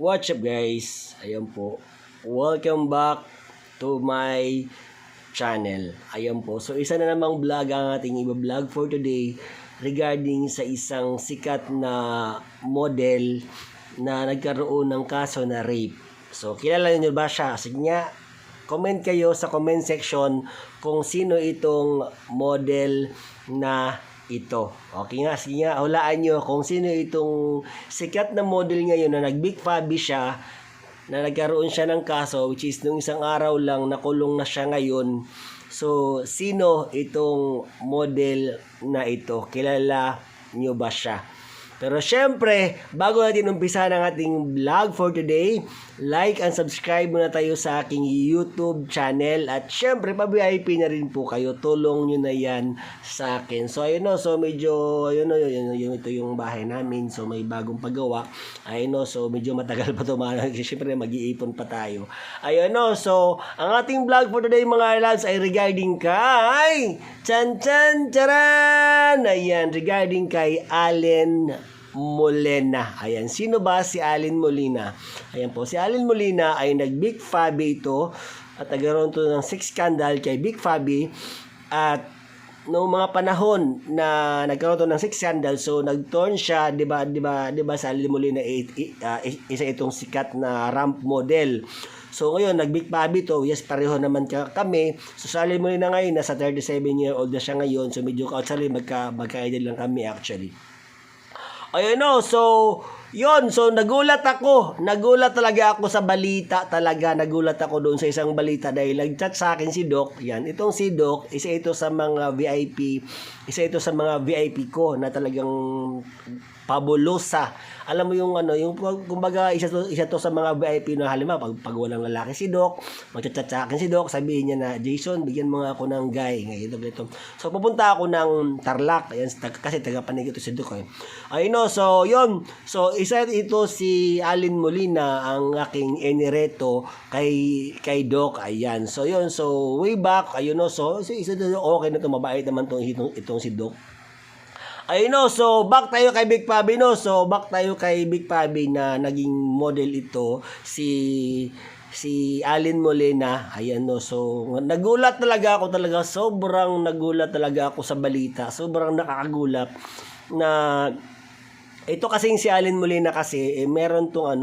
What's up guys? Ayan po. Welcome back to my channel. Ayan po. So isa na namang vlog ang ating i-vlog for today regarding sa isang sikat na model na nagkaroon ng kaso na rape. So kilala niyo ba siya? Sige nga, comment kayo sa comment section kung sino itong model na ito. Okay nga, sige nga, hulaan nyo kung sino itong sikat na model ngayon na nag-big fabi siya, na nagkaroon siya ng kaso, which is nung isang araw lang nakulong na siya ngayon. So, sino itong model na ito? Kilala nyo ba siya? Pero syempre, bago natin umpisa ng ating vlog for today, like and subscribe muna tayo sa aking YouTube channel. At syempre, pa-VIP na rin po kayo. Tulong nyo na yan sa akin. So, ayun o. So, medyo, ayun o. Ito yung bahay namin. So, may bagong paggawa. Ayun o. So, medyo matagal pa ito. Syempre, mag-iipon pa tayo. Ayun o. So, ang ating vlog for today mga lads ay regarding kay Charan! Ayan, regarding kay Allen Molina. Ayan, sino ba si Allen Molina? Ayan po, si Allen Molina ay nag-big fabi ito at nagkaroon to ng sex scandal kay Big Fabi. At noong mga panahon na nagkaroon to ng sex scandal, so nag-turn siya, 'di ba si Allen Molina isa itong sikat na ramp model. So ngayon, nag-big fabi to. Yes, pareho naman kami. So sa Allen Molina ngayon, nasa 37-year-old na siya ngayon. So medyo actually magka-edad lang kami actually. Ayun o, so, yun, so nagulat talaga ako sa balita talaga, nagulat ako doon sa isang balita dahil nag-chat sa akin si Doc, yan, itong si Doc, isa ito sa mga VIP ko na talagang fabulosa. Alam mo yung yung kumbaga isa to sa mga VIP na halimbawa pag walang lalaki si Doc, magchat sa akin si Doc, sabihin niya na, Jason, bigyan mo nga ako ng guy, ganito. So pupunta ako ng Tarlac, ayan, kasi taga-Panigit si Doc eh. Ayun no, so yun. So isa ito si Allen Molina, ang aking enireto kay Doc, ayan. So yun, so way back, ayun no, so isa okay na to, mabait naman itong si Doc. Ayun no, so back tayo kay Big Fabi no. So back tayo kay Big Fabi na naging model ito si Allen Molina. Ayan no. So nagulat talaga ako sobrang nagulat talaga ako sa balita. Sobrang nakakagulat na ito kasing si Allen Molina kasi meron tong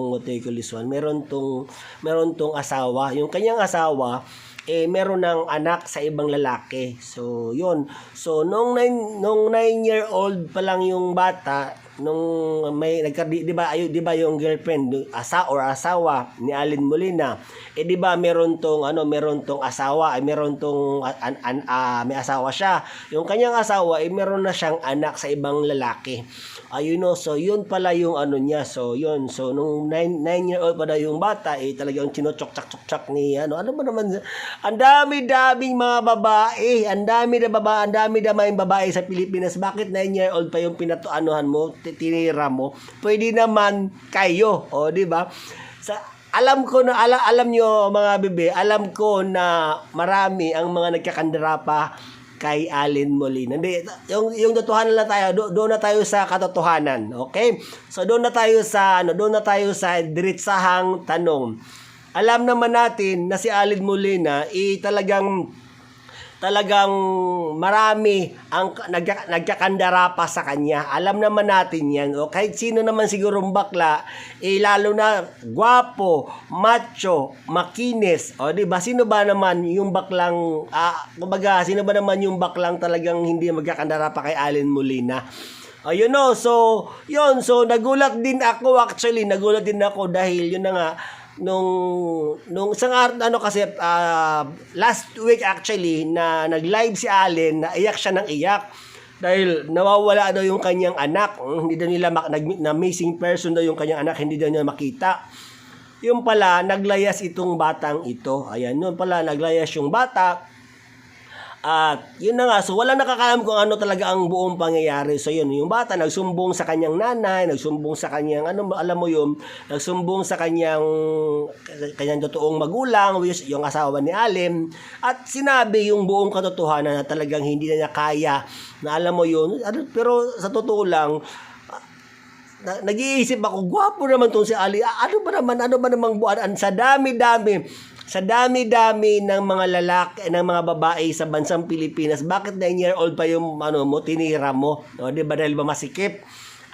what do you call this one? Meron tong asawa. Yung kanyang asawa meron ng anak sa ibang lalaki. So, yun. So, nung 9-year-old pa lang yung bata, nung may di ba yung girlfriend asawa ni Allen Molina, di ba meron tong asawa, may asawa siya. Yung kanyang asawa meron na siyang anak sa ibang lalaki. Ayun no, so yun pala yung niya. So yun, so nung 9-year-old pa daw yung bata, talagang chinochok-chak ni ano ba naman, ang dami-daming mga babae, ang dami daming babae sa Pilipinas. Bakit 9-year-old pa yung pinatuanuhan mo, tinira mo? Pwede naman kayo, o di ba? Alam ko na alam nyo mga bebe, alam ko na marami ang mga nagkakandara pa kay Allen Molina. Hindi, yung totohanan lang tayo, doon na tayo sa katotohanan, okay? So doon na tayo sa diretsahang tanong. Alam naman natin na si Allen Molina talagang marami ang nagkakandara pa sa kanya. Alam naman natin yan. O kahit sino naman sigurong bakla, lalo na gwapo, macho, makinis. O di ba? Sino ba naman yung baklang sino ba naman yung baklang talagang hindi magkakandara pa kay Allen Molina? Ayun no. So, yun. So, nagulat din ako dahil yun na nga, nung isang kasi last week actually na nag-live si Allen, na iyak siya ng iyak dahil nawawala daw yung kanyang anak. Hindi daw nila na missing person daw yung kanyang anak, hindi daw niya makita. Yung pala naglayas itong batang ito. Ayan, yun pala naglayas yung bata. At yun na nga, so wala nakakaalam kung ano talaga ang buong pangyayari. So yun, yung bata nagsumbong sa kanyang nanay, nagsumbong sa kanyang nagsumbong sa kanyang totoong magulang, yung asawa ni Allen, at sinabi yung buong katotohanan na talagang hindi na niya kaya, na alam mo yun. Pero sa totoo lang, nag-iisip ako, gwapo naman tong si Ali. Ano ba namang buwan? Sa dami-dami ng mga lalaki, ng mga babae sa bansang Pilipinas, bakit 9-year-old pa yung tinira mo? O, di ba dahil ba masikip?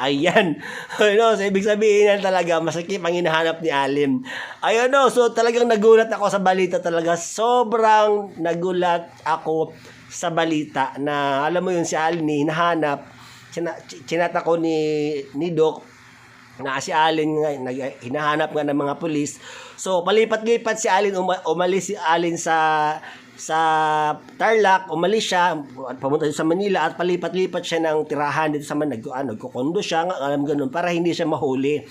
Ayan. So, ibig sabihin na talaga, masikip ang hinahanap ni Alin. Ayun, so talagang nagulat ako sa balita talaga. Sobrang nagulat ako sa balita na, alam mo yun, si Alin hinahanap. Chinata ko ni Doc na si Alin nga, hinahanap nga ng mga pulis. So, palipat-lipat si Alin, umalis si Alin sa Tarlac, umalis siya, pumunta sa Manila at palipat-lipat siya ng tirahan dito sa nagkokondo siya, alam ganun, para hindi siya mahuli.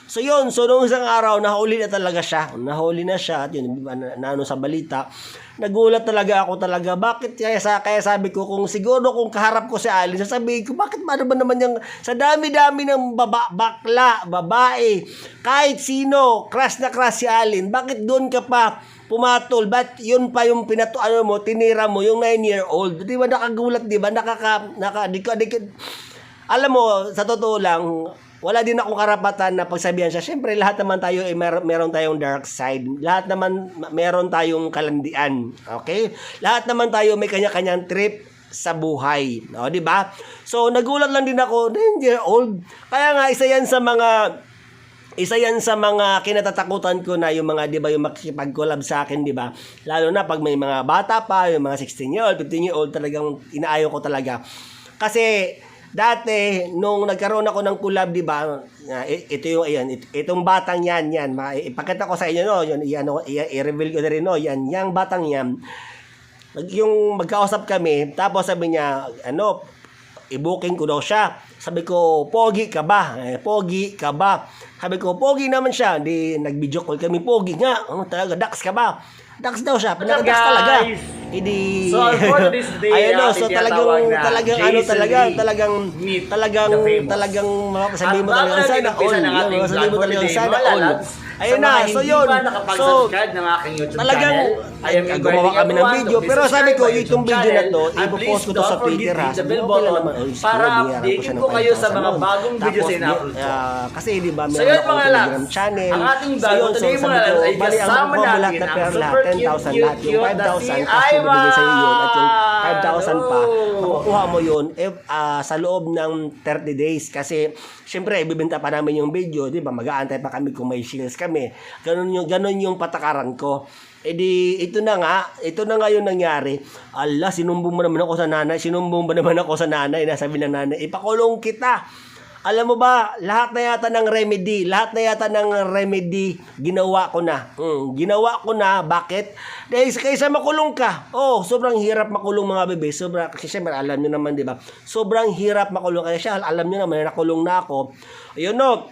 So yun, so nung isang araw, nahuli na siya, at yun, sa balita, nagulat talaga ako talaga, bakit, kaya sabi ko, kung kaharap ko si Alin, sasabihin ko, bakit ba naman yung, sa dami-dami ng bakla, babae, kahit sino, crush na crush si Alin, bakit doon ka pa pumatol? But yun pa yung tinira mo, yung 9-year-old. Di ba nakagulat, di ba? Alam mo, sa totoo lang, wala din akong karapatan na pagsabihan siya. Siyempre, lahat naman tayo, meron tayong dark side. Lahat naman, meron tayong kalandian. Okay? Lahat naman tayo may kanya-kanyang trip sa buhay. O, di ba? So, nagulat lang din ako, 9-year-old. Kaya nga, isa yan sa mga kinatatakutan ko na yung mga, di ba, yung makikipag-collab sa akin, di ba? Lalo na pag may mga bata pa, yung mga 16-year-old, 15-year-old, talagang inaayaw ko talaga. Kasi, dati, nung nagkaroon ako ng collab, di ba, ito yung, ayan, itong batang yan, ipakita ko sa inyo, no, yun, i-reveal ko na rin, no, yung batang yan, yung magkausap kami, tapos sabi niya, i-booking ko daw siya. Sabi ko, pogi ka ba? Sabi ko, pogi naman siya. Hindi, nag-video call kami, pogi nga. Talaga, dax ka ba? Dax daw siya. Pinaka-dax talaga. Hindi. So, for this day, so talagang mapasabihin mo talagang sana all. Ayun na, so yun. So, talagang gumawa kami ng video. Pero sabi ko, itong video na to, ipopost ko to sa Twitter, ha. Para updatein ko kayo sa mga bagong video sa ina-upload ko. Kasi di ba, So meron yun akong mga Telegram lads, channel. ang ating bago today mga lads ay kasama natin ang super cute lahat yung 5,000 kasi bibigay sa iyo yun, at yung 5,000 pa makukuha mo yun sa loob ng 30 days kasi syempre ibibenta pa namin yung video, di ba, mag-aantay pa kami kung may shares kami. Ganun yung patakaran ko. Ito na nga yung nangyari. Sinumbong ba naman ako sa nanay, nasabi ng nanay, ipakulong kita. Alam mo ba, lahat na yata ng remedy, ginawa ko na. Bakit? Dahil kaysa makulong ka. Sobrang hirap makulong mga bebe. Kasi syempre, alam nyo naman, di ba? Sobrang hirap makulong. Kaya siya, alam nyo naman, nakulong na ako. Ayun, no.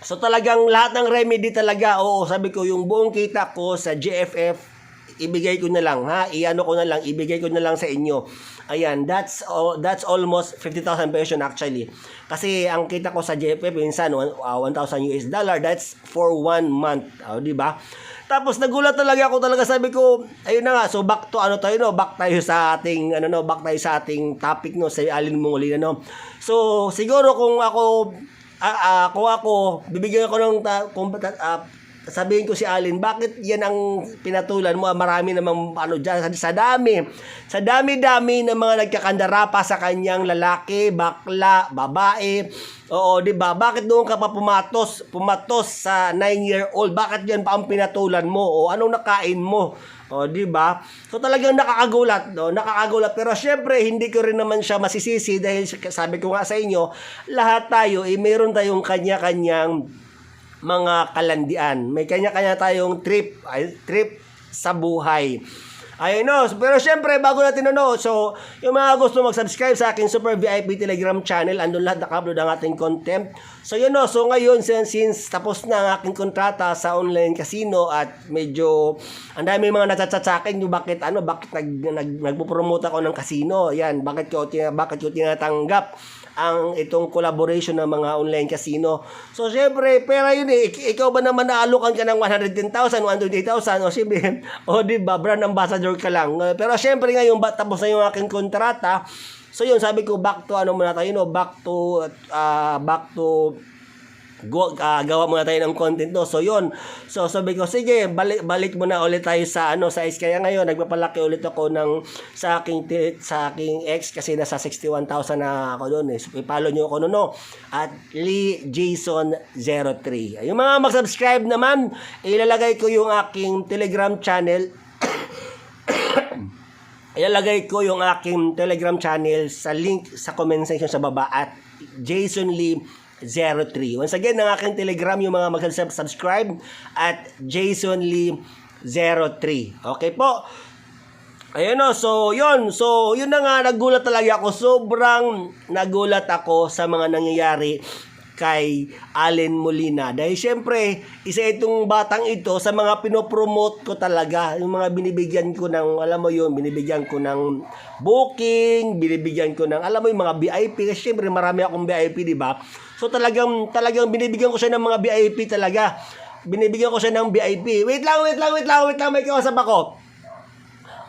So talagang lahat ng remedy talaga, sabi ko, yung buong kita ko sa GFF, ibigay ko na lang, ibigay ko na lang sa inyo. Ayan, that's almost 50,000 pesos actually. Kasi ang kita ko sa GFF, minsan, $1,000, that's for 1 month. Di ba? Tapos nagulat talaga ako, sabi ko, ayun na nga, so back tayo sa ating topic, no, sa Alin Mongolian, no. So siguro kung ako bibigyan ako ng sabihin ko si Alin, bakit yan ang pinatulan mo? Marami namang dyan, sa dami-dami ng mga nagkakandarapa sa kanyang lalaki, bakla, babae. Oo, di ba? Bakit doon ka pa pumatos sa 9-year-old? Bakit yan pa ang pinatulan mo? O anong nakain mo? O, di ba? So talagang nakakagulat, no? Nakakagulat. Pero syempre, hindi ko rin naman siya masisisi dahil sabi ko nga sa inyo, lahat tayo, mayroon tayong kanya-kanyang mga kalandian. May kanya-kanya tayong trip sa buhay. Ayun, no. Pero syempre, bago natin so yung mga gusto mag-subscribe sa aking Super VIP Telegram channel, andun lahat naka-upload ang ating content. So yun, no. So ngayon, since tapos na ang aking kontrata sa online casino at medyo ang dami mga nagchat-chat sa akin, bakit nagpo-promote ako ng casino. Yan, bakit ko tinatanggap ang itong collaboration ng mga online casino. So, syempre, pera yun Ikaw ba naman naalokan ka ng 110,000, 120,000, o syempre, diba, brand ambassador ka lang. Pero syempre ngayon, tapos na yung aking kontrata. So, yun, sabi ko, back to gawa muna tayo ng content to. So yun. So sabi ko, sige, balik muna ulit tayo sa sa X. Kaya ngayon nagpapalaki ulit ako sa aking X kasi nasa 61,000 na ako doon. So i-follow niyo ako no. At Lee Jason 03. Yung mga mag-subscribe naman, ilalagay ko yung aking Telegram channel. Ilalagay ko yung aking Telegram channel sa link sa comment section sa baba at Jason Lee 03. Once again, ang aking Telegram, yung mga mag-subscribe at Jason Lee 03. Okay po. Ayun o, so yun na nga, nagulat talaga ako. Sobrang nagulat ako sa mga nangyayari kay Allen Molina. Dahil syempre, isa itong batang ito sa mga pinopromote ko talaga. Yung mga binibigyan ko ng, alam mo yun, binibigyan ko ng booking, binibigyan ko ng, alam mo yung mga VIP. Kasi syempre, marami akong VIP, di ba? So talagang binibigyan ko siya ng mga VIP talaga. Binibigyan ko siya ng VIP. Wait lang, may kausap ako.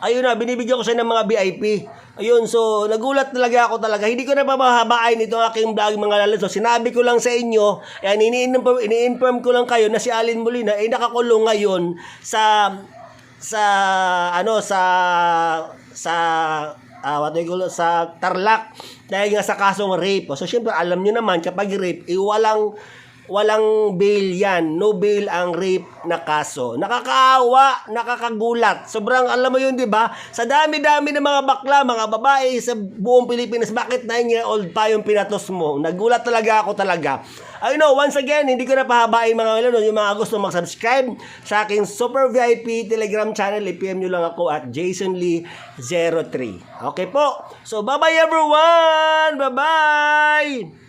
Ayun na, binibigyan ko siya ng mga VIP. Ayun, so nagulat talaga ako talaga. Hindi ko na pabahabain itong aking vlog mga lalan. So sinabi ko lang sa inyo, yan, ini-inform ko lang kayo na si Allen Molina ay nakakulong ngayon sa Tarlac dahil nga sa kasong rape. So syempre alam niyo naman kapag rape walang bail yan. No bail ang rape na kaso. Nakakaawa, nakakagulat. Sobrang alam mo yun, di ba? Sa dami-dami ng mga bakla, mga babae sa buong Pilipinas, bakit 9-year-old pa yung pinatos mo? Nagulat talaga ako talaga. I know, once again, hindi ko na pahabain mga lalo, yung mga gusto mag-subscribe sa aking Super VIP Telegram channel, i-PM nyo lang ako at Jason Lee 03. Okay po? So, bye-bye everyone! Bye-bye!